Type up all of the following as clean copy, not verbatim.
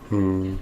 Hmm.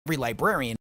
Every librarian.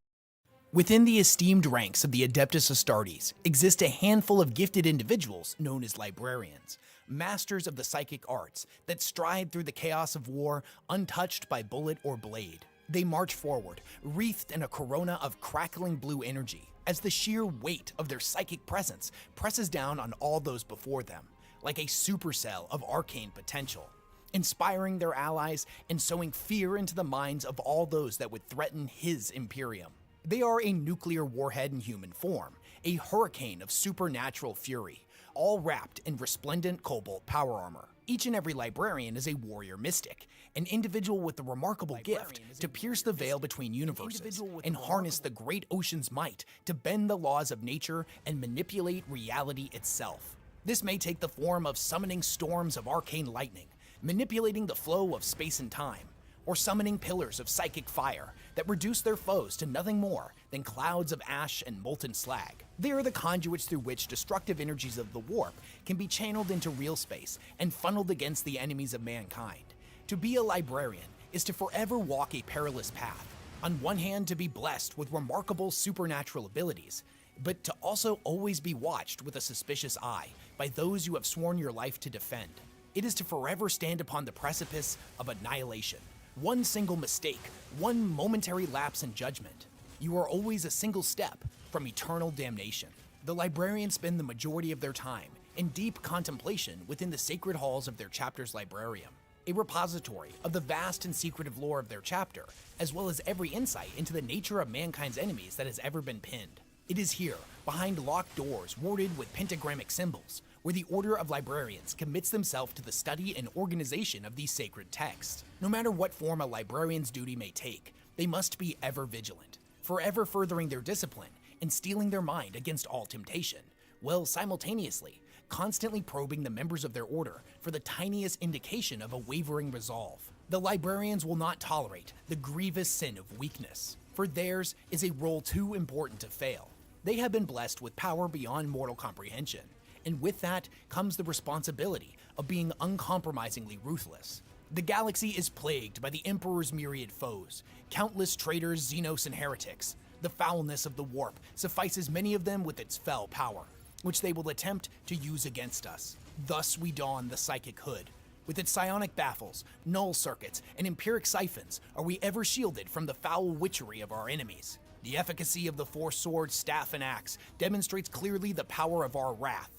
Within the esteemed ranks of the Adeptus Astartes exist a handful of gifted individuals known as librarians, masters of the psychic arts that stride through the chaos of war untouched by bullet or blade. They march forward, wreathed in a corona of crackling blue energy, as the sheer weight of their psychic presence presses down on all those before them, like a supercell of arcane potential, inspiring their allies and sowing fear into the minds of all those that would threaten his Imperium. They are a nuclear warhead in human form, a hurricane of supernatural fury, all wrapped in resplendent cobalt power armor. Each and every librarian is a warrior mystic, an individual with the remarkable gift to pierce the veil between universes and harness the great ocean's might to bend the laws of nature and manipulate reality itself. This may take the form of summoning storms of arcane lightning, manipulating the flow of space and time, or summoning pillars of psychic fire that reduce their foes to nothing more than clouds of ash and molten slag. They are the conduits through which destructive energies of the warp can be channeled into real space and funneled against the enemies of mankind. To be a librarian is to forever walk a perilous path. On one hand, to be blessed with remarkable supernatural abilities, but to also always be watched with a suspicious eye by those you have sworn your life to defend. It is to forever stand upon the precipice of annihilation. One single mistake, one momentary lapse in judgment. You are always a single step from eternal damnation. The librarians spend the majority of their time in deep contemplation within the sacred halls of their chapter's librarium, a repository of the vast and secretive lore of their chapter, as well as every insight into the nature of mankind's enemies that has ever been pinned. It is here, behind locked doors warded with pentagrammic symbols, where the Order of Librarians commits themselves to the study and organization of these sacred texts. No matter what form a librarian's duty may take, they must be ever vigilant, forever furthering their discipline and steeling their mind against all temptation, while simultaneously constantly probing the members of their order for the tiniest indication of a wavering resolve. The librarians will not tolerate the grievous sin of weakness, for theirs is a role too important to fail. They have been blessed with power beyond mortal comprehension, and with that comes the responsibility of being uncompromisingly ruthless. The galaxy is plagued by the Emperor's myriad foes, countless traitors, xenos, and heretics. The foulness of the warp suffices many of them with its fell power, which they will attempt to use against us. Thus we don the psychic hood. With its psionic baffles, null circuits, and empiric siphons, are we ever shielded from the foul witchery of our enemies. The efficacy of the four swords, staff, and axe demonstrates clearly the power of our wrath.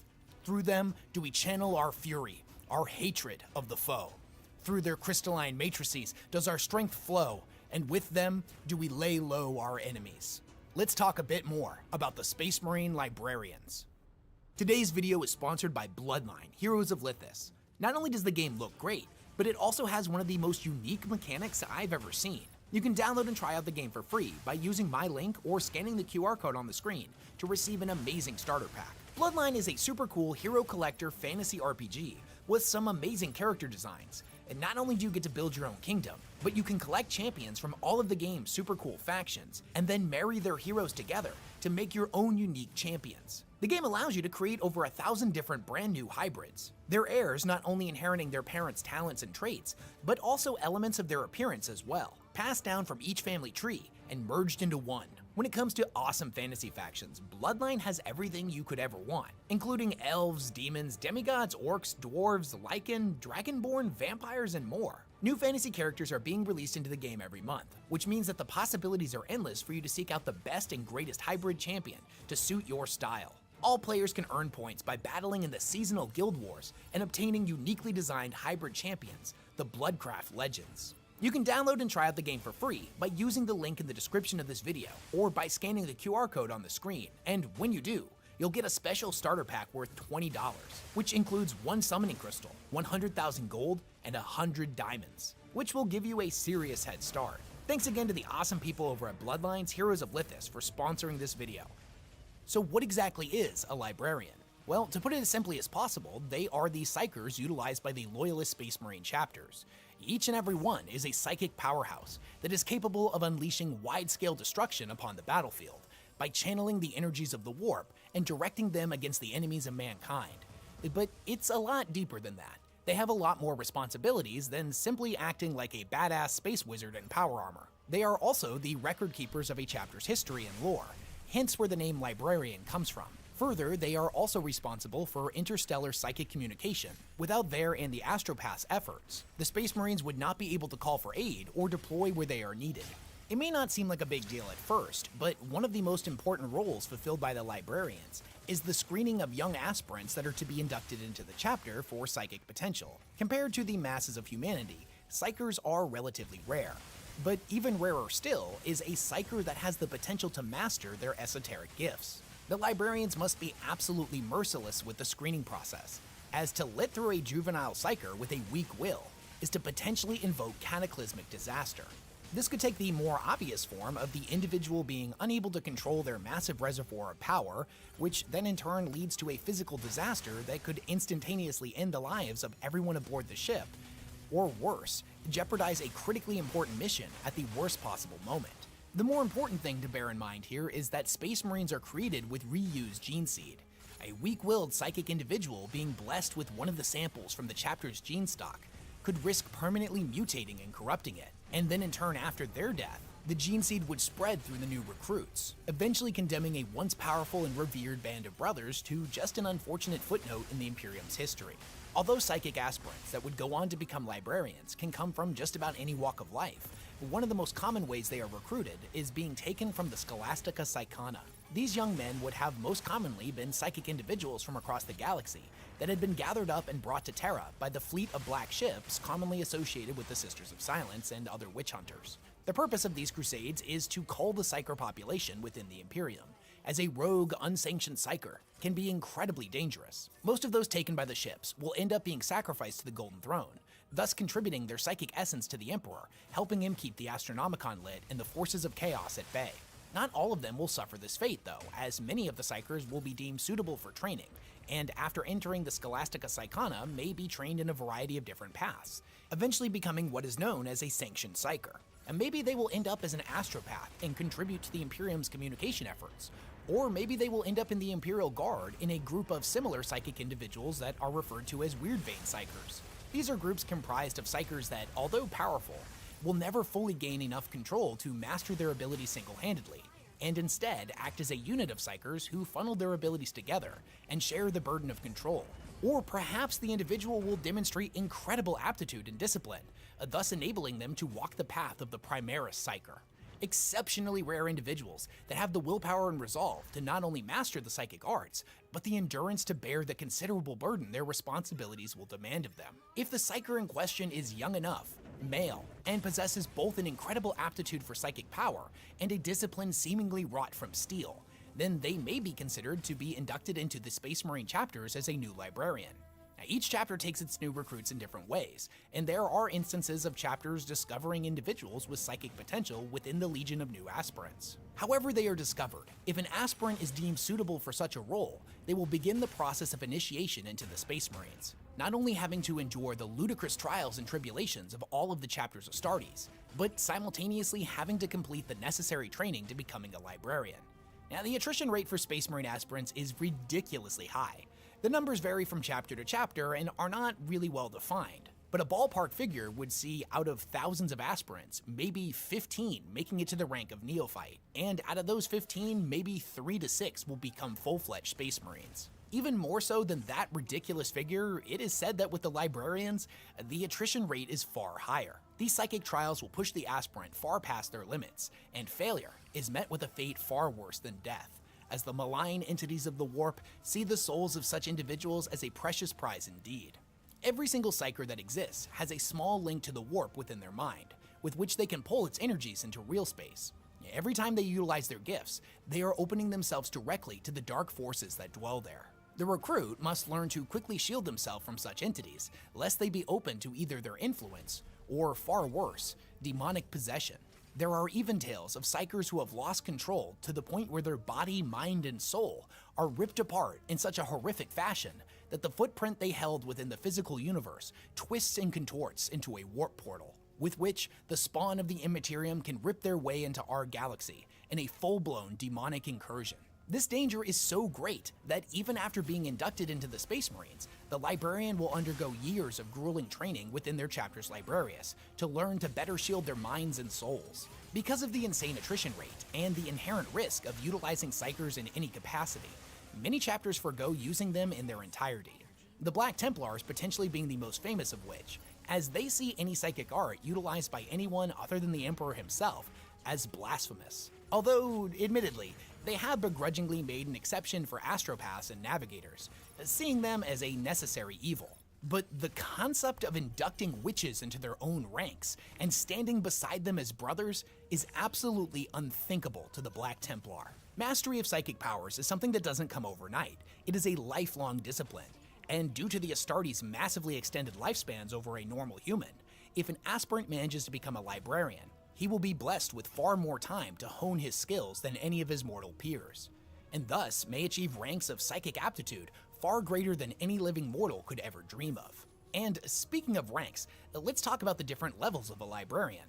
Through them do we channel our fury, our hatred of the foe. Through their crystalline matrices does our strength flow, and with them do we lay low our enemies. Let's talk a bit more about the Space Marine Librarians. Today's video is sponsored by Bloodline, Heroes of Lithis. Not only does the game look great, but it also has one of the most unique mechanics I've ever seen. You can download and try out the game for free by using my link or scanning the QR code on the screen to receive an amazing starter pack. Bloodline is a super cool hero collector fantasy RPG with some amazing character designs. And not only do you get to build your own kingdom, but you can collect champions from all of the game's super cool factions and then marry their heroes together to make your own unique champions. The game allows you to create over 1,000 different brand new hybrids. Their heirs not only inheriting their parents' talents and traits, but also elements of their appearance as well, passed down from each family tree and merged into one. When it comes to awesome fantasy factions, Bloodline has everything you could ever want, including elves, demons, demigods, orcs, dwarves, lycan, dragonborn, vampires, and more. New fantasy characters are being released into the game every month, which means that the possibilities are endless for you to seek out the best and greatest hybrid champion to suit your style. All players can earn points by battling in the seasonal guild wars and obtaining uniquely designed hybrid champions, the Bloodcraft Legends. You can download and try out the game for free by using the link in the description of this video or by scanning the QR code on the screen, and when you do, you'll get a special starter pack worth $20, which includes 1 summoning crystal, 100,000 gold, and 100 diamonds, which will give you a serious head start. Thanks again to the awesome people over at Bloodlines Heroes of Lithis for sponsoring this video. So what exactly is a librarian? Well, to put it as simply as possible, they are the psychers utilized by the Loyalist Space Marine chapters. Each and every one is a psychic powerhouse that is capable of unleashing wide-scale destruction upon the battlefield by channeling the energies of the warp and directing them against the enemies of mankind. But it's a lot deeper than that. They have a lot more responsibilities than simply acting like a badass space wizard in power armor. They are also the record keepers of a chapter's history and lore, hence where the name librarian comes from. Further, they are also responsible for interstellar psychic communication. Without their and the Astropath's efforts, the Space Marines would not be able to call for aid or deploy where they are needed. It may not seem like a big deal at first, but one of the most important roles fulfilled by the librarians is the screening of young aspirants that are to be inducted into the chapter for psychic potential. Compared to the masses of humanity, psychers are relatively rare. But even rarer still is a psyker that has the potential to master their esoteric gifts. The librarians must be absolutely merciless with the screening process, as to let through a juvenile psyker with a weak will is to potentially invoke cataclysmic disaster. This could take the more obvious form of the individual being unable to control their massive reservoir of power, which then in turn leads to a physical disaster that could instantaneously end the lives of everyone aboard the ship, or worse, jeopardize a critically important mission at the worst possible moment. The more important thing to bear in mind here is that Space Marines are created with reused gene seed. A weak-willed psychic individual being blessed with one of the samples from the chapter's gene stock could risk permanently mutating and corrupting it, and then in turn after their death, the gene seed would spread through the new recruits, eventually condemning a once powerful and revered band of brothers to just an unfortunate footnote in the Imperium's history. Although psychic aspirants that would go on to become librarians can come from just about any walk of life, one of the most common ways they are recruited is being taken from the Scholastica Psychana. These young men would have most commonly been psychic individuals from across the galaxy that had been gathered up and brought to Terra by the fleet of black ships commonly associated with the Sisters of Silence and other witch hunters. The purpose of these crusades is to cull the psyker population within the Imperium, as a rogue, unsanctioned psyker can be incredibly dangerous. Most of those taken by the ships will end up being sacrificed to the Golden Throne, thus contributing their psychic essence to the Emperor, helping him keep the Astronomicon lit and the forces of chaos at bay. Not all of them will suffer this fate though, as many of the psychers will be deemed suitable for training, and after entering the Scholastica Psychana may be trained in a variety of different paths, eventually becoming what is known as a sanctioned psyker. And maybe they will end up as an astropath and contribute to the Imperium's communication efforts, or maybe they will end up in the Imperial Guard in a group of similar psychic individuals that are referred to as Weird Vein Psychers. These are groups comprised of psychers that, although powerful, will never fully gain enough control to master their abilities single-handedly, and instead act as a unit of psychers who funnel their abilities together and share the burden of control. Or perhaps the individual will demonstrate incredible aptitude and discipline, thus enabling them to walk the path of the Primaris Psyker. Exceptionally rare individuals that have the willpower and resolve to not only master the psychic arts, but the endurance to bear the considerable burden their responsibilities will demand of them. If the psyker in question is young enough, male, and possesses both an incredible aptitude for psychic power and a discipline seemingly wrought from steel, then they may be considered to be inducted into the Space Marine chapters as a new librarian. Now, each chapter takes its new recruits in different ways, and there are instances of chapters discovering individuals with psychic potential within the legion of new aspirants. However they are discovered, if an aspirant is deemed suitable for such a role, they will begin the process of initiation into the Space Marines, not only having to endure the ludicrous trials and tribulations of all of the chapters of Astartes, but simultaneously having to complete the necessary training to becoming a librarian. Now, the attrition rate for Space Marine aspirants is ridiculously high. The numbers vary from chapter to chapter and are not really well defined, but a ballpark figure would see out of thousands of aspirants, maybe 15 making it to the rank of neophyte, and out of those 15, maybe 3 to 6 will become full-fledged Space Marines. Even more so than that ridiculous figure, it is said that with the librarians, the attrition rate is far higher. These psychic trials will push the aspirant far past their limits, and failure is met with a fate far worse than death, as the malign entities of the warp see the souls of such individuals as a precious prize indeed. Every single psyker that exists has a small link to the warp within their mind, with which they can pull its energies into real space. Every time they utilize their gifts, they are opening themselves directly to the dark forces that dwell there. The recruit must learn to quickly shield themselves from such entities, lest they be open to either their influence or, far worse, demonic possession. There are even tales of psychers who have lost control to the point where their body, mind, and soul are ripped apart in such a horrific fashion that the footprint they held within the physical universe twists and contorts into a warp portal, with which the spawn of the Immaterium can rip their way into our galaxy in a full-blown demonic incursion. This danger is so great that even after being inducted into the Space Marines, the librarian will undergo years of grueling training within their chapter's librarius to learn to better shield their minds and souls. Because of the insane attrition rate and the inherent risk of utilizing psychers in any capacity, many chapters forego using them in their entirety. The Black Templars potentially being the most famous of which, as they see any psychic art utilized by anyone other than the Emperor himself as blasphemous. Although, admittedly, they have begrudgingly made an exception for astropaths and navigators, seeing them as a necessary evil. But the concept of inducting witches into their own ranks and standing beside them as brothers is absolutely unthinkable to the Black Templar. Mastery of psychic powers is something that doesn't come overnight. It is a lifelong discipline, and due to the Astartes' massively extended lifespans over a normal human, if an aspirant manages to become a librarian, he will be blessed with far more time to hone his skills than any of his mortal peers, and thus may achieve ranks of psychic aptitude far greater than any living mortal could ever dream of. And speaking of ranks, let's talk about the different levels of a librarian.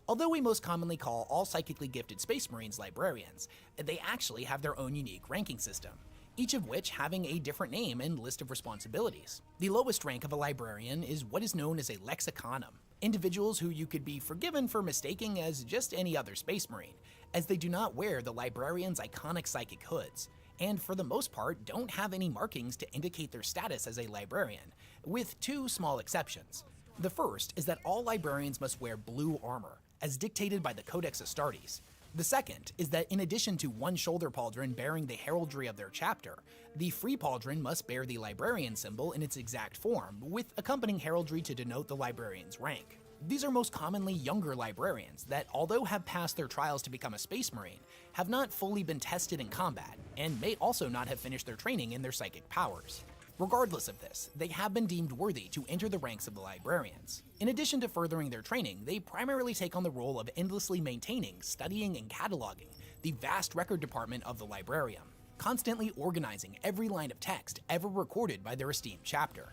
Although we most commonly call all psychically gifted Space Marines librarians, they actually have their own unique ranking system, each of which having a different name and list of responsibilities. The lowest rank of a librarian is what is known as a lexiconum, individuals who you could be forgiven for mistaking as just any other Space Marine, as they do not wear the librarian's iconic psychic hoods, and for the most part don't have any markings to indicate their status as a librarian, with two small exceptions. The first is that all librarians must wear blue armor, as dictated by the Codex Astartes. The second is that in addition to one shoulder pauldron bearing the heraldry of their chapter, the free pauldron must bear the librarian symbol in its exact form, with accompanying heraldry to denote the librarian's rank. These are most commonly younger librarians that, although have passed their trials to become a Space Marine, have not fully been tested in combat, and may also not have finished their training in their psychic powers. Regardless of this, they have been deemed worthy to enter the ranks of the librarians. In addition to furthering their training, they primarily take on the role of endlessly maintaining, studying, and cataloging the vast record department of the librarium, constantly organizing every line of text ever recorded by their esteemed chapter.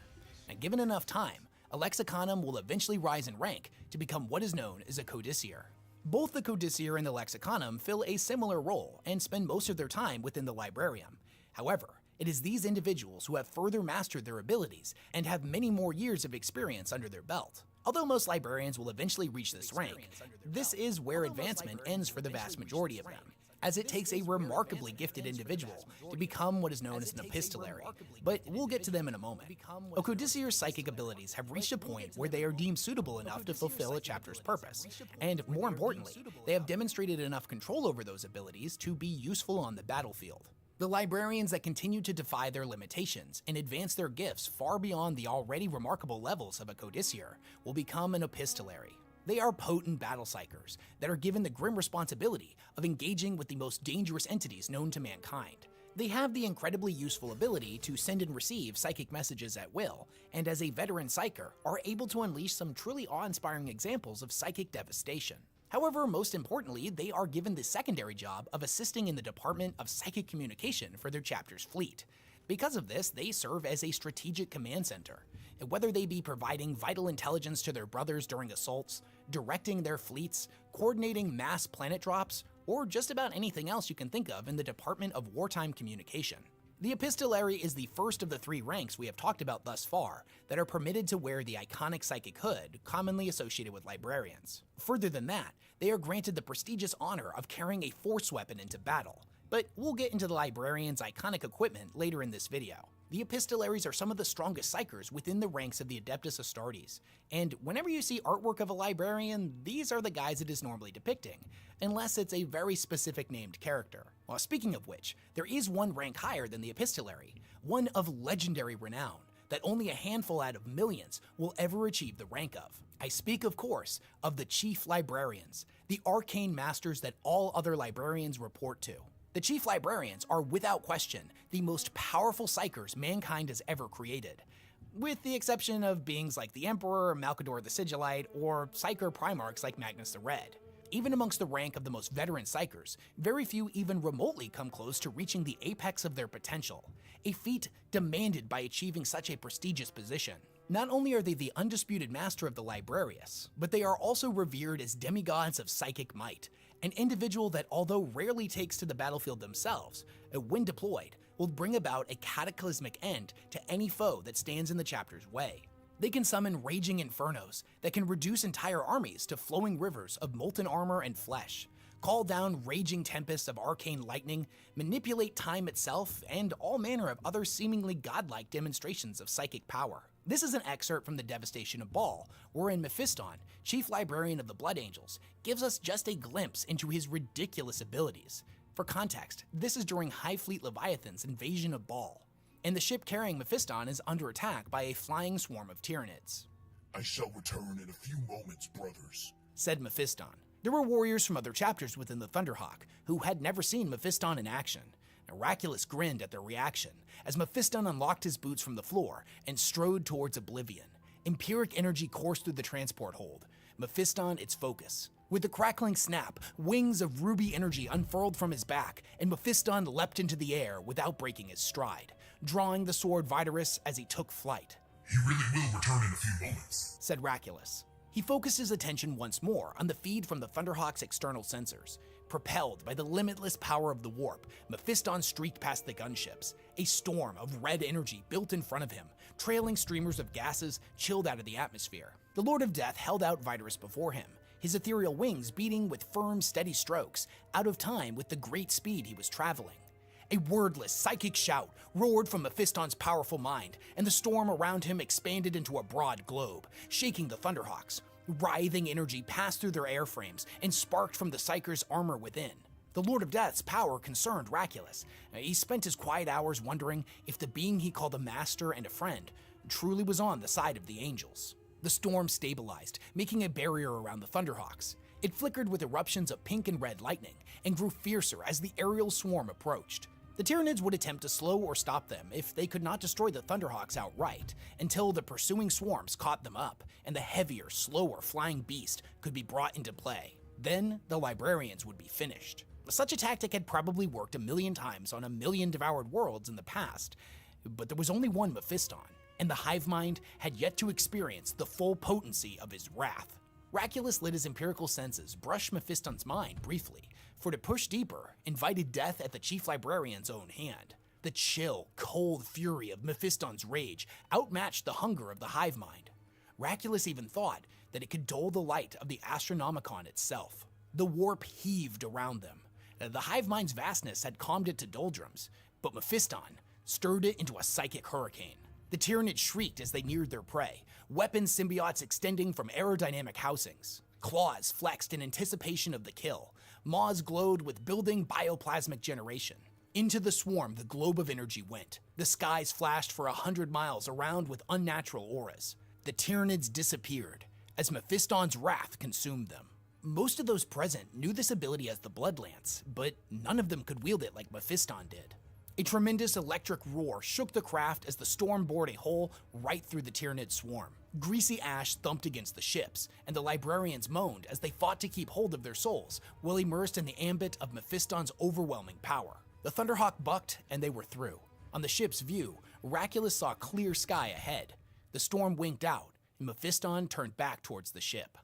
And given enough time, a lexiconum will eventually rise in rank to become what is known as a codicier. Both the codicier and the lexiconum fill a similar role and spend most of their time within the librarium. However, it is these individuals who have further mastered their abilities and have many more years of experience under their belt. Although most librarians will eventually reach this rank, this is where advancement ends for the vast majority of them, as it takes a remarkably gifted individual to become what is known as an epistolary, but we'll get to them in a moment. A codicier's psychic abilities have reached a point where they are deemed suitable enough to fulfill a chapter's purpose, and more importantly, they have demonstrated enough control over those abilities to be useful on the battlefield. The librarians that continue to defy their limitations and advance their gifts far beyond the already remarkable levels of a codicier will become an epistolary. They are potent battle psychers that are given the grim responsibility of engaging with the most dangerous entities known to mankind. They have the incredibly useful ability to send and receive psychic messages at will, and as a veteran psyker, are able to unleash some truly awe-inspiring examples of psychic devastation. However, most importantly, they are given the secondary job of assisting in the Department of Psychic Communication for their chapter's fleet. Because of this, they serve as a strategic command center, and whether they be providing vital intelligence to their brothers during assaults, directing their fleets, coordinating mass planet drops, or just about anything else you can think of in the Department of Wartime Communication. The epistolary is the first of the three ranks we have talked about thus far that are permitted to wear the iconic psychic hood commonly associated with librarians. Further than that, they are granted the prestigious honor of carrying a force weapon into battle, but we'll get into the librarian's iconic equipment later in this video. The epistolaries are some of the strongest psychers within the ranks of the Adeptus Astartes, and whenever you see artwork of a librarian, these are the guys it is normally depicting, unless it's a very specific named character. Well, speaking of which, there is one rank higher than the epistolary, one of legendary renown, that only a handful out of millions will ever achieve the rank of. I speak, of course, of the Chief Librarians, the arcane masters that all other librarians report to. The Chief Librarians are, without question, the most powerful psykers mankind has ever created, with the exception of beings like the Emperor, Malkador the Sigillite, or psyker primarchs like Magnus the Red. Even amongst the rank of the most veteran psykers, very few even remotely come close to reaching the apex of their potential, a feat demanded by achieving such a prestigious position. Not only are they the undisputed master of the Librarius, but they are also revered as demigods of psychic might, an individual that, although rarely takes to the battlefield themselves, when deployed, will bring about a cataclysmic end to any foe that stands in the chapter's way. They can summon raging infernos that can reduce entire armies to flowing rivers of molten armor and flesh, call down raging tempests of arcane lightning, manipulate time itself, and all manner of other seemingly godlike demonstrations of psychic power. This is an excerpt from the Devastation of Baal, wherein Mephiston, Chief Librarian of the Blood Angels, gives us just a glimpse into his ridiculous abilities. For context, this is during High Fleet Leviathan's invasion of Baal, and the ship carrying Mephiston is under attack by a flying swarm of Tyranids. "I shall return in a few moments, brothers," said Mephiston. There were warriors from other chapters within the Thunderhawk who had never seen Mephiston in action. Miraculous grinned at their reaction as Mephiston unlocked his boots from the floor and strode towards oblivion. Empyric energy coursed through the transport hold, Mephiston its focus. With a crackling snap, wings of ruby energy unfurled from his back, and Mephiston leapt into the air without breaking his stride, drawing the sword Viderus as he took flight. "He really will return in a few moments," said Raculus. He focused his attention once more on the feed from the Thunderhawk's external sensors. Propelled by the limitless power of the warp, Mephiston streaked past the gunships. A storm of red energy built in front of him, trailing streamers of gases chilled out of the atmosphere. The Lord of Death held out Viderus before him, his ethereal wings beating with firm, steady strokes, out of time with the great speed he was traveling. A wordless, psychic shout roared from Mephiston's powerful mind, and the storm around him expanded into a broad globe, shaking the Thunderhawks. Writhing energy passed through their airframes and sparked from the Psyker's armor within. The Lord of Death's power concerned Raculus. He spent his quiet hours wondering if the being he called a master and a friend truly was on the side of the angels. The storm stabilized, making a barrier around the Thunderhawks. It flickered with eruptions of pink and red lightning and grew fiercer as the aerial swarm approached. The Tyranids would attempt to slow or stop them if they could not destroy the Thunderhawks outright, until the pursuing swarms caught them up and the heavier, slower flying beast could be brought into play. Then the Librarians would be finished. Such a tactic had probably worked 1,000,000 times on 1,000,000 devoured worlds in the past, but there was only one Mephiston, and the hive mind had yet to experience the full potency of his wrath. Raculus lit his empirical senses, brushed Mephiston's mind briefly, for to push deeper invited death at the Chief Librarian's own hand. The chill, cold fury of Mephiston's rage outmatched the hunger of the hive mind. Raculus even thought that it could dull the light of the Astronomicon itself. The warp heaved around them. The hive mind's vastness had calmed it to doldrums, but Mephiston stirred it into a psychic hurricane. The Tyranids shrieked as they neared their prey, weapon symbiotes extending from aerodynamic housings. Claws flexed in anticipation of the kill. Maws glowed with building bioplasmic generation. Into the swarm the globe of energy went. The skies flashed for 100 miles around with unnatural auras. The Tyranids disappeared as Mephiston's wrath consumed them. Most of those present knew this ability as the Blood Lance, but none of them could wield it like Mephiston did. A tremendous electric roar shook the craft as the storm bored a hole right through the Tyranid swarm. Greasy ash thumped against the ships, and the Librarians moaned as they fought to keep hold of their souls, while immersed in the ambit of Mephiston's overwhelming power. The Thunderhawk bucked, and they were through. On the ship's view, Raculus saw clear sky ahead. The storm winked out, and Mephiston turned back towards the ship.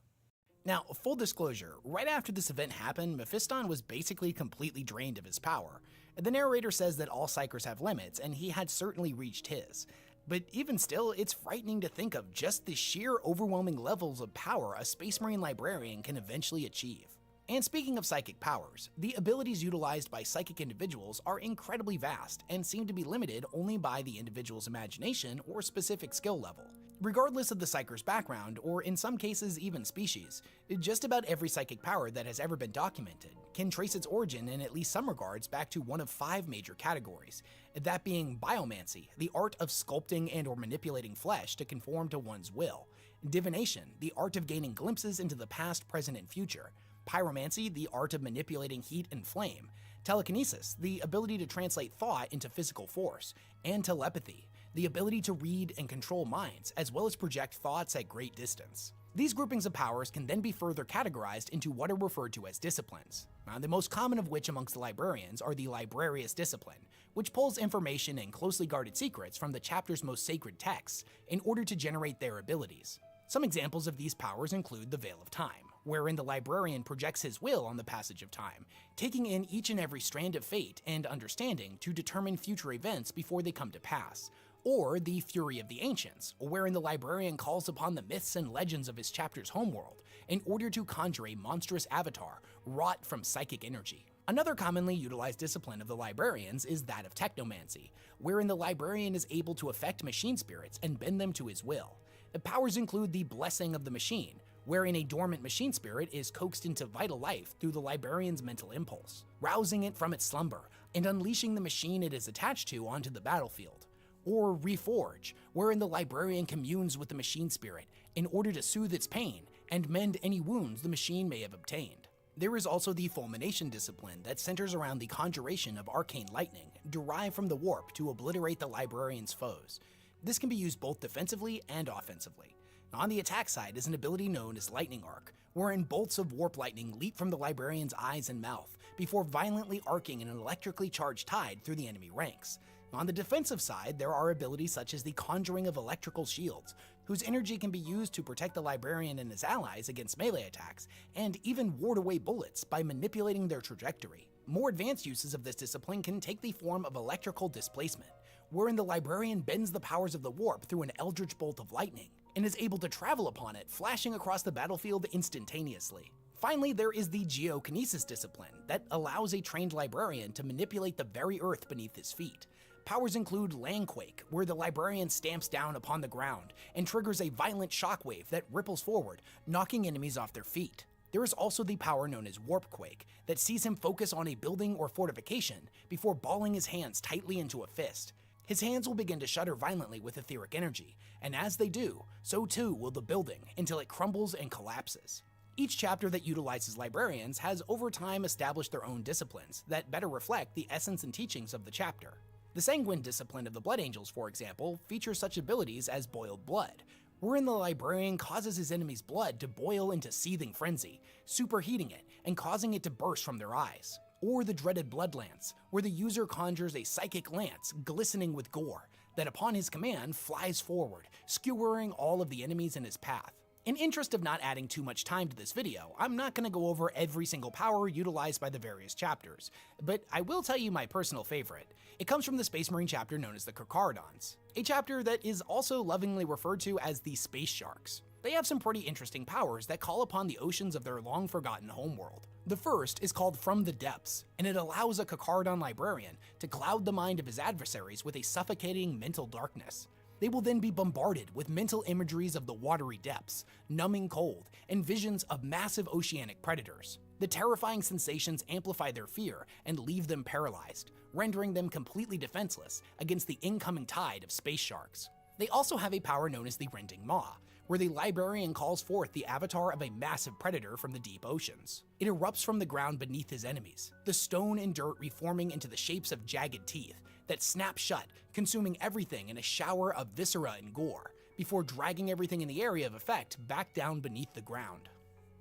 Now, full disclosure, right after this event happened, Mephiston was basically completely drained of his power. The narrator says that all psychers have limits, and he had certainly reached his. But even still, it's frightening to think of just the sheer overwhelming levels of power a Space Marine librarian can eventually achieve. And speaking of psychic powers, the abilities utilized by psychic individuals are incredibly vast and seem to be limited only by the individual's imagination or specific skill level. Regardless of the psyker's background, or in some cases even species, just about every psychic power that has ever been documented can trace its origin in at least some regards back to one of 5 major categories, that being biomancy, the art of sculpting and or manipulating flesh to conform to one's will; divination, the art of gaining glimpses into the past, present, and future; pyromancy, the art of manipulating heat and flame; telekinesis, the ability to translate thought into physical force; and telepathy, the ability to read and control minds, as well as project thoughts at great distance. These groupings of powers can then be further categorized into what are referred to as disciplines, the most common of which amongst the librarians are the librarius discipline, which pulls information and closely guarded secrets from the chapter's most sacred texts in order to generate their abilities. Some examples of these powers include the Veil of Time, wherein the librarian projects his will on the passage of time, taking in each and every strand of fate and understanding to determine future events before they come to pass; or the Fury of the Ancients, wherein the librarian calls upon the myths and legends of his chapter's homeworld in order to conjure a monstrous avatar wrought from psychic energy. Another commonly utilized discipline of the librarians is that of technomancy, wherein the librarian is able to affect machine spirits and bend them to his will. The powers include the Blessing of the Machine, wherein a dormant machine spirit is coaxed into vital life through the librarian's mental impulse, rousing it from its slumber and unleashing the machine it is attached to onto the battlefield; or Reforge, wherein the librarian communes with the machine spirit in order to soothe its pain and mend any wounds the machine may have obtained. There is also the Fulmination discipline that centers around the conjuration of arcane lightning derived from the warp to obliterate the librarian's foes. This can be used both defensively and offensively. On the attack side is an ability known as Lightning Arc, wherein bolts of warp lightning leap from the librarian's eyes and mouth before violently arcing in an electrically charged tide through the enemy ranks. On the defensive side, there are abilities such as the Conjuring of Electrical Shields, whose energy can be used to protect the librarian and his allies against melee attacks, and even ward away bullets by manipulating their trajectory. More advanced uses of this discipline can take the form of Electrical Displacement, wherein the librarian bends the powers of the warp through an eldritch bolt of lightning, and is able to travel upon it, flashing across the battlefield instantaneously. Finally, there is the Geokinesis discipline that allows a trained librarian to manipulate the very earth beneath his feet. Powers include Landquake, where the librarian stamps down upon the ground and triggers a violent shockwave that ripples forward, knocking enemies off their feet. There is also the power known as Warpquake that sees him focus on a building or fortification before balling his hands tightly into a fist. His hands will begin to shudder violently with etheric energy, and as they do, so too will the building until it crumbles and collapses. Each chapter that utilizes librarians has over time established their own disciplines that better reflect the essence and teachings of the chapter. The Sanguine discipline of the Blood Angels, for example, features such abilities as Boiled Blood, wherein the librarian causes his enemy's blood to boil into seething frenzy, superheating it and causing it to burst from their eyes; or the dreaded Blood Lance, where the user conjures a psychic lance glistening with gore that upon his command flies forward, skewering all of the enemies in his path. In interest of not adding too much time to this video, I'm not going to go over every single power utilized by the various chapters, but I will tell you my personal favorite. It comes from the Space Marine chapter known as the Carcharodons, a chapter that is also lovingly referred to as the Space Sharks. They have some pretty interesting powers that call upon the oceans of their long-forgotten homeworld. The first is called From the Depths, and it allows a Carcharodon librarian to cloud the mind of his adversaries with a suffocating mental darkness. They will then be bombarded with mental imageries of the watery depths, numbing cold, and visions of massive oceanic predators. The terrifying sensations amplify their fear and leave them paralyzed, rendering them completely defenseless against the incoming tide of space sharks. They also have a power known as the Rending Maw, where the librarian calls forth the avatar of a massive predator from the deep oceans. It erupts from the ground beneath his enemies, the stone and dirt reforming into the shapes of jagged teeth that snap shut, consuming everything in a shower of viscera and gore, before dragging everything in the area of effect back down beneath the ground.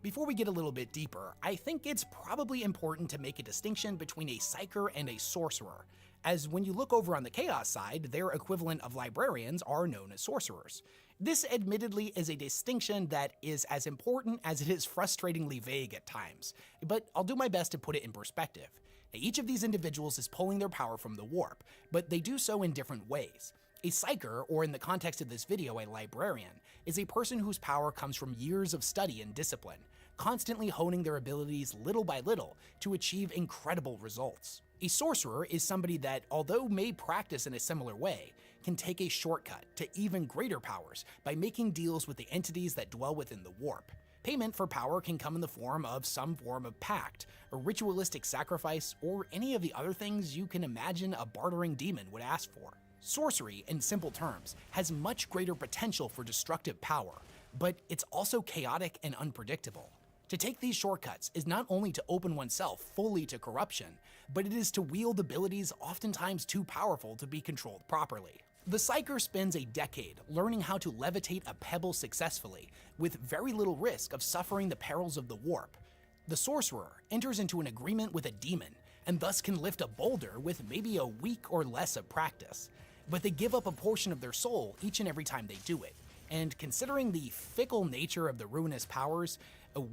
Before we get a little bit deeper, I think it's probably important to make a distinction between a psyker and a sorcerer, as when you look over on the chaos side, their equivalent of librarians are known as sorcerers. This admittedly is a distinction that is as important as it is frustratingly vague at times, but I'll do my best to put it in perspective. Now, each of these individuals is pulling their power from the warp, but they do so in different ways. A psyker, or in the context of this video, a librarian, is a person whose power comes from years of study and discipline, constantly honing their abilities little by little to achieve incredible results. A sorcerer is somebody that, although may practice in a similar way, can take a shortcut to even greater powers by making deals with the entities that dwell within the warp. Payment for power can come in the form of some form of pact, a ritualistic sacrifice, or any of the other things you can imagine a bartering demon would ask for. Sorcery, in simple terms, has much greater potential for destructive power, but it's also chaotic and unpredictable. To take these shortcuts is not only to open oneself fully to corruption, but it is to wield abilities oftentimes too powerful to be controlled properly. The Psyker spends a decade learning how to levitate a pebble successfully, with very little risk of suffering the perils of the warp. The Sorcerer enters into an agreement with a demon, and thus can lift a boulder with maybe a week or less of practice. But they give up a portion of their soul each and every time they do it, and considering the fickle nature of the ruinous powers,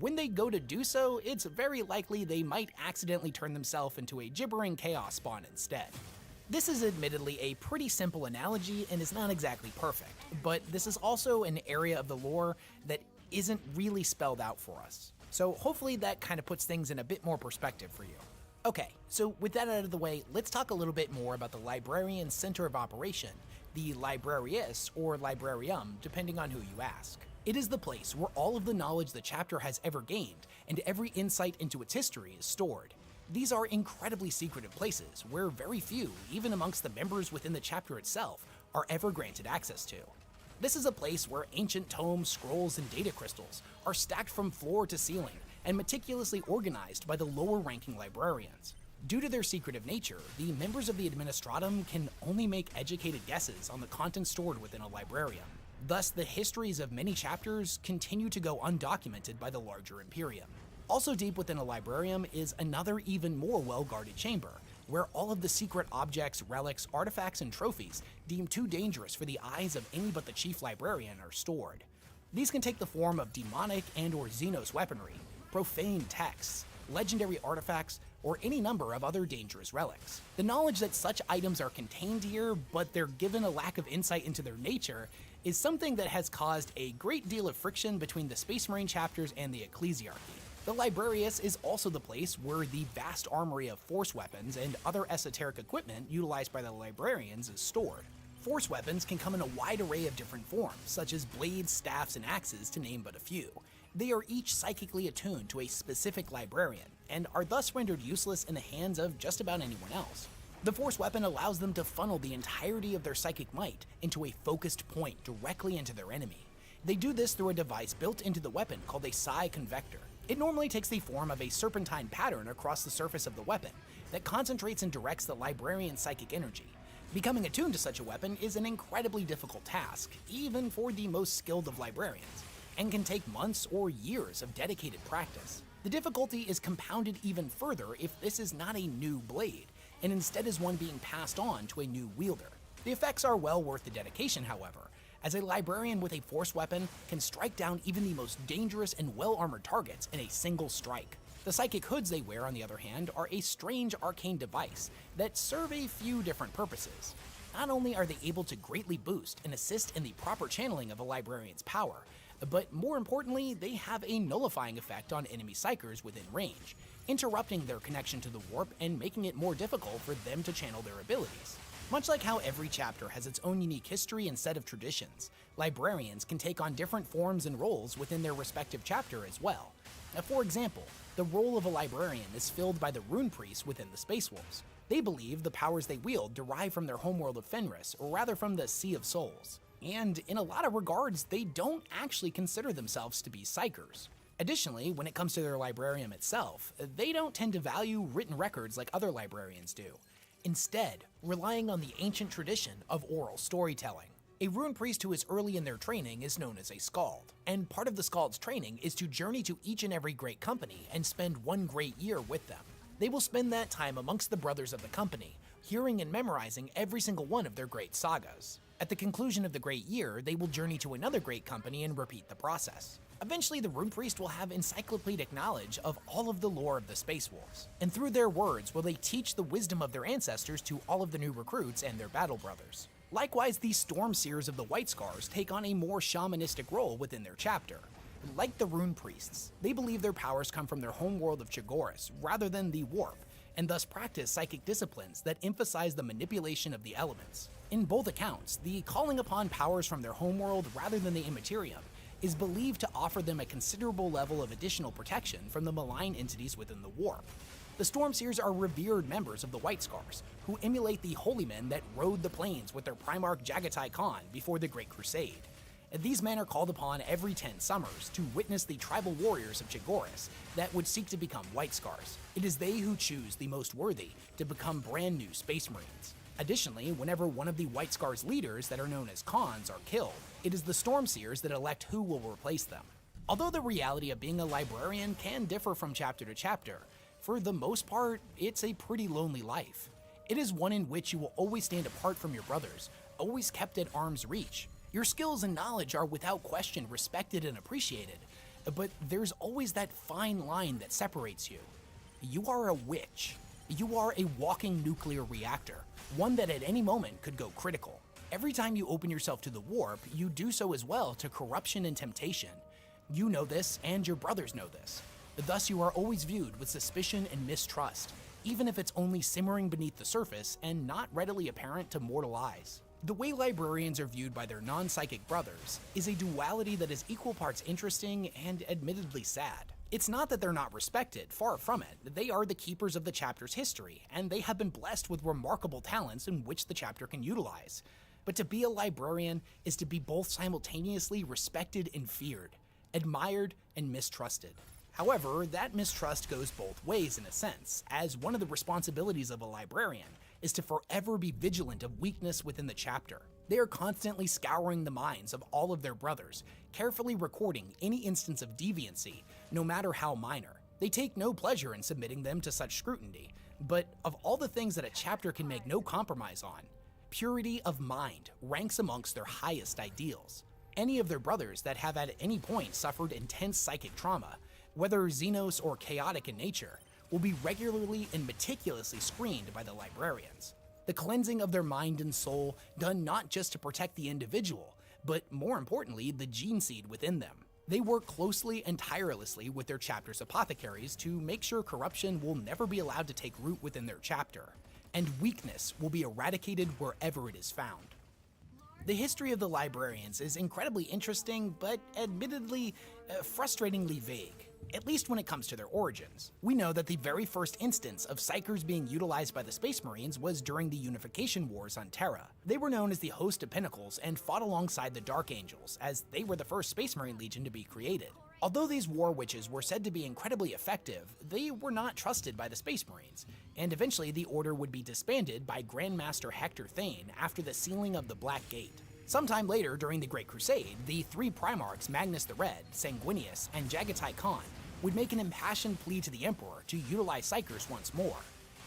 when they go to do so, it's very likely they might accidentally turn themselves into a gibbering chaos spawn instead. This is admittedly a pretty simple analogy and is not exactly perfect, but this is also an area of the lore that isn't really spelled out for us. So hopefully that kind of puts things in a bit more perspective for you. Okay, so with that out of the way, let's talk a little bit more about the Librarian's Center of Operation, the Librarius or Librarium, depending on who you ask. It is the place where all of the knowledge the chapter has ever gained and every insight into its history is stored. These are incredibly secretive places where very few, even amongst the members within the chapter itself, are ever granted access to. This is a place where ancient tomes, scrolls, and data crystals are stacked from floor to ceiling and meticulously organized by the lower-ranking librarians. Due to their secretive nature, the members of the Administratum can only make educated guesses on the content stored within a librarium. Thus, the histories of many chapters continue to go undocumented by the larger Imperium. Also deep within a librarium is another even more well-guarded chamber, where all of the secret objects, relics, artifacts, and trophies deemed too dangerous for the eyes of any but the chief librarian are stored. These can take the form of demonic and/or Xenos weaponry, profane texts, legendary artifacts, or any number of other dangerous relics. The knowledge that such items are contained here, but they're given a lack of insight into their nature, is something that has caused a great deal of friction between the Space Marine chapters and the Ecclesiarchy. The Librarius is also the place where the vast armory of force weapons and other esoteric equipment utilized by the librarians is stored. Force weapons can come in a wide array of different forms, such as blades, staffs, and axes, to name but a few. They are each psychically attuned to a specific librarian, and are thus rendered useless in the hands of just about anyone else. The force weapon allows them to funnel the entirety of their psychic might into a focused point directly into their enemy. They do this through a device built into the weapon called a psi convector. It normally takes the form of a serpentine pattern across the surface of the weapon that concentrates and directs the librarian's psychic energy. Becoming attuned to such a weapon is an incredibly difficult task, even for the most skilled of librarians, and can take months or years of dedicated practice. The difficulty is compounded even further if this is not a new blade, and instead is one being passed on to a new wielder. The effects are well worth the dedication, however, as a librarian with a force weapon can strike down even the most dangerous and well-armored targets in a single strike. The psychic hoods they wear, on the other hand, are a strange arcane device that serve a few different purposes. Not only are they able to greatly boost and assist in the proper channeling of a librarian's power, but more importantly, they have a nullifying effect on enemy psychers within range, interrupting their connection to the warp and making it more difficult for them to channel their abilities. Much like how every chapter has its own unique history and set of traditions, librarians can take on different forms and roles within their respective chapter as well. Now, for example, the role of a librarian is filled by the rune priests within the Space Wolves. They believe the powers they wield derive from their homeworld of Fenris, or rather from the Sea of Souls. And in a lot of regards, they don't actually consider themselves to be psychers. Additionally, when it comes to their librarium itself, they don't tend to value written records like other librarians do, instead relying on the ancient tradition of oral storytelling. A rune priest who is early in their training is known as a skald, and part of the skald's training is to journey to each and every great company and spend one great year with them. They will spend that time amongst the brothers of the company, hearing and memorizing every single one of their great sagas. At the conclusion of the great year, they will journey to another great company and repeat the process. Eventually, the rune priest will have encyclopedic knowledge of all of the lore of the Space Wolves, and through their words will they teach the wisdom of their ancestors to all of the new recruits and their battle brothers. Likewise, the Storm Seers of the White Scars take on a more shamanistic role within their chapter. Like the rune priests, they believe their powers come from their homeworld of Chagoris rather than the warp, and thus practice psychic disciplines that emphasize the manipulation of the elements. In both accounts, the calling upon powers from their homeworld rather than the immaterium is believed to offer them a considerable level of additional protection from the malign entities within the warp. The Stormseers are revered members of the White Scars, who emulate the holy men that rode the plains with their Primarch Jagatai Khan before the Great Crusade. These men are called upon every 10 summers to witness the tribal warriors of Chagoris that would seek to become White Scars. It is they who choose the most worthy to become brand new Space Marines. Additionally, whenever one of the White Scars leaders that are known as Khans are killed, it is the Stormseers that elect who will replace them. Although the reality of being a librarian can differ from chapter to chapter, for the most part, it's a pretty lonely life. It is one in which you will always stand apart from your brothers, always kept at arm's reach. Your skills and knowledge are without question respected and appreciated, but there's always that fine line that separates you. You are a witch. You are a walking nuclear reactor, one that at any moment could go critical. Every time you open yourself to the warp, you do so as well to corruption and temptation. You know this, and your brothers know this. Thus, you are always viewed with suspicion and mistrust, even if it's only simmering beneath the surface and not readily apparent to mortal eyes. The way librarians are viewed by their non-psychic brothers is a duality that is equal parts interesting and admittedly sad. It's not that they're not respected, far from it. They are the keepers of the chapter's history, and they have been blessed with remarkable talents in which the chapter can utilize. But to be a librarian is to be both simultaneously respected and feared, admired and mistrusted. However, that mistrust goes both ways in a sense, as one of the responsibilities of a librarian is to forever be vigilant of weakness within the chapter. They are constantly scouring the minds of all of their brothers, carefully recording any instance of deviancy, no matter how minor. They take no pleasure in submitting them to such scrutiny, but of all the things that a chapter can make no compromise on, purity of mind ranks amongst their highest ideals. Any of their brothers that have at any point suffered intense psychic trauma, whether Xenos or chaotic in nature, will be regularly and meticulously screened by the librarians. The cleansing of their mind and soul done not just to protect the individual, but more importantly, the gene seed within them. They work closely and tirelessly with their chapter's apothecaries to make sure corruption will never be allowed to take root within their chapter, and weakness will be eradicated wherever it is found. The history of the librarians is incredibly interesting, but admittedly, frustratingly vague, at least when it comes to their origins. We know that the very first instance of Psykers being utilized by the Space Marines was during the Unification Wars on Terra. They were known as the Host of Pinnacles and fought alongside the Dark Angels, as they were the first Space Marine Legion to be created. Although these war witches were said to be incredibly effective, they were not trusted by the Space Marines, and eventually the order would be disbanded by Grandmaster Hector Thane after the sealing of the Black Gate. Sometime later, during the Great Crusade, the three Primarchs, Magnus the Red, Sanguinius, and Jagatai Khan, would make an impassioned plea to the Emperor to utilize Psykers once more.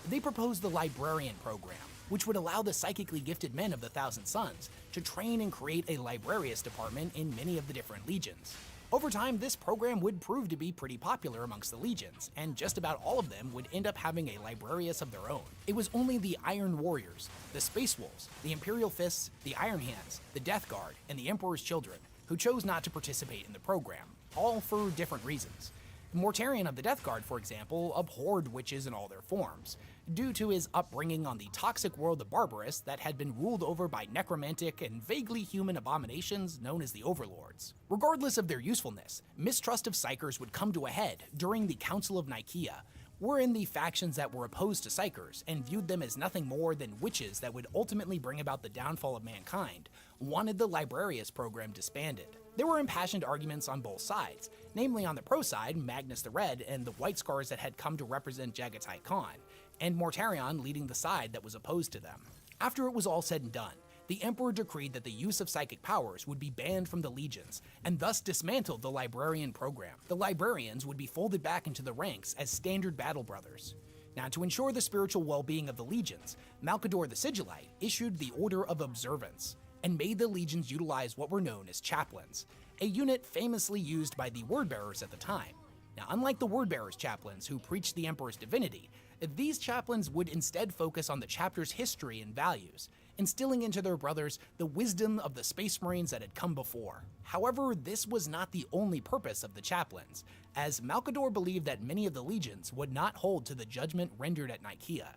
They proposed the Librarian Program, which would allow the psychically gifted men of the Thousand Sons to train and create a Librarius department in many of the different legions. Over time, this program would prove to be pretty popular amongst the legions, and just about all of them would end up having a Librarius of their own. It was only the Iron Warriors, the Space Wolves, the Imperial Fists, the Iron Hands, the Death Guard, and the Emperor's Children who chose not to participate in the program, all for different reasons. Mortarion of the Death Guard, for example, abhorred witches in all their forms, due to his upbringing on the toxic world of Barbarous that had been ruled over by necromantic and vaguely human abominations known as the Overlords. Regardless of their usefulness, mistrust of Psykers would come to a head during the Council of Nicaea, wherein the factions that were opposed to Psykers and viewed them as nothing more than witches that would ultimately bring about the downfall of mankind wanted the Librarius program disbanded. There were impassioned arguments on both sides, namely on the pro side, Magnus the Red and the White Scars that had come to represent Jagatai Khan, and Mortarion leading the side that was opposed to them. After it was all said and done, the Emperor decreed that the use of psychic powers would be banned from the legions, and thus dismantled the Librarian program. The Librarians would be folded back into the ranks as standard battle brothers. Now, to ensure the spiritual well-being of the legions, Malkador the Sigillite issued the Order of Observance, and made the legions utilize what were known as chaplains, a unit famously used by the Wordbearers at the time. Now, unlike the Wordbearers chaplains who preached the Emperor's divinity, these chaplains would instead focus on the chapter's history and values, instilling into their brothers the wisdom of the Space Marines that had come before. However, this was not the only purpose of the chaplains, as Malkador believed that many of the legions would not hold to the judgment rendered at Nicaea,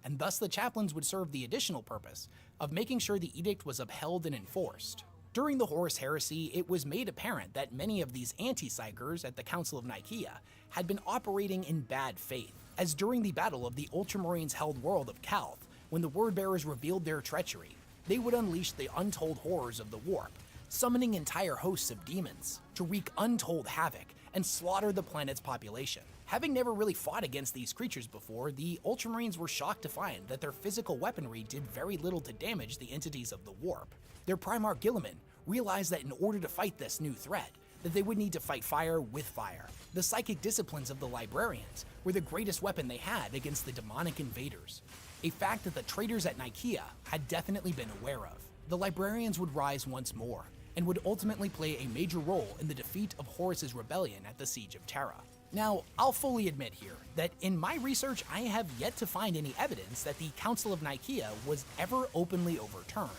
and thus the chaplains would serve the additional purpose of making sure the edict was upheld and enforced. During the Horus Heresy, it was made apparent that many of these anti-psychers at the Council of Nicaea had been operating in bad faith, as during the battle of the Ultramarines-held world of Calth, when the Wordbearers revealed their treachery, they would unleash the untold horrors of the warp, summoning entire hosts of demons to wreak untold havoc and slaughter the planet's population. Having never really fought against these creatures before, the Ultramarines were shocked to find that their physical weaponry did very little to damage the entities of the warp. Their Primarch Guilliman realized that in order to fight this new threat, that they would need to fight fire with fire. The psychic disciplines of the Librarians were the greatest weapon they had against the demonic invaders, a fact that the traitors at Nicaea had definitely been aware of. The Librarians would rise once more, and would ultimately play a major role in the defeat of Horus's rebellion at the Siege of Terra. Now, I'll fully admit here that in my research I have yet to find any evidence that the Council of Nicaea was ever openly overturned.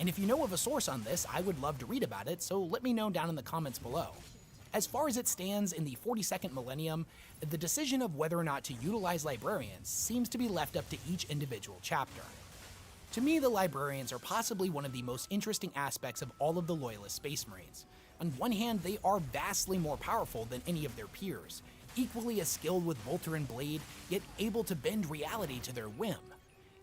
And if you know of a source on this, I would love to read about it, so let me know down in the comments below. As far as it stands in the 42nd millennium, the decision of whether or not to utilize librarians seems to be left up to each individual chapter. To me, the librarians are possibly one of the most interesting aspects of all of the Loyalist Space Marines. On one hand, they are vastly more powerful than any of their peers, equally as skilled with bolter and blade, yet able to bend reality to their whim.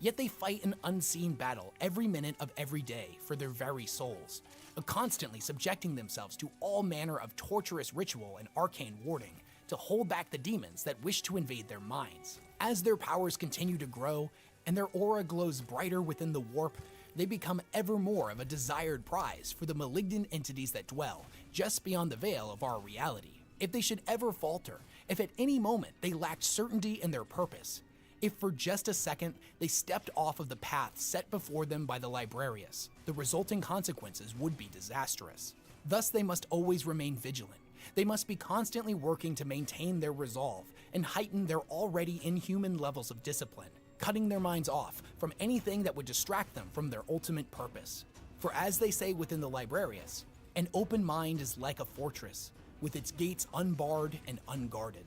Yet they fight an unseen battle every minute of every day for their very souls, constantly subjecting themselves to all manner of torturous ritual and arcane warding to hold back the demons that wish to invade their minds. As their powers continue to grow, and their aura glows brighter within the warp, they become ever more of a desired prize for the malignant entities that dwell just beyond the veil of our reality. If they should ever falter, if at any moment they lacked certainty in their purpose, if for just a second they stepped off of the path set before them by the Librarius, the resulting consequences would be disastrous. Thus, they must always remain vigilant. They must be constantly working to maintain their resolve and heighten their already inhuman levels of discipline, cutting their minds off from anything that would distract them from their ultimate purpose. For as they say within the Librarius, an open mind is like a fortress, with its gates unbarred and unguarded.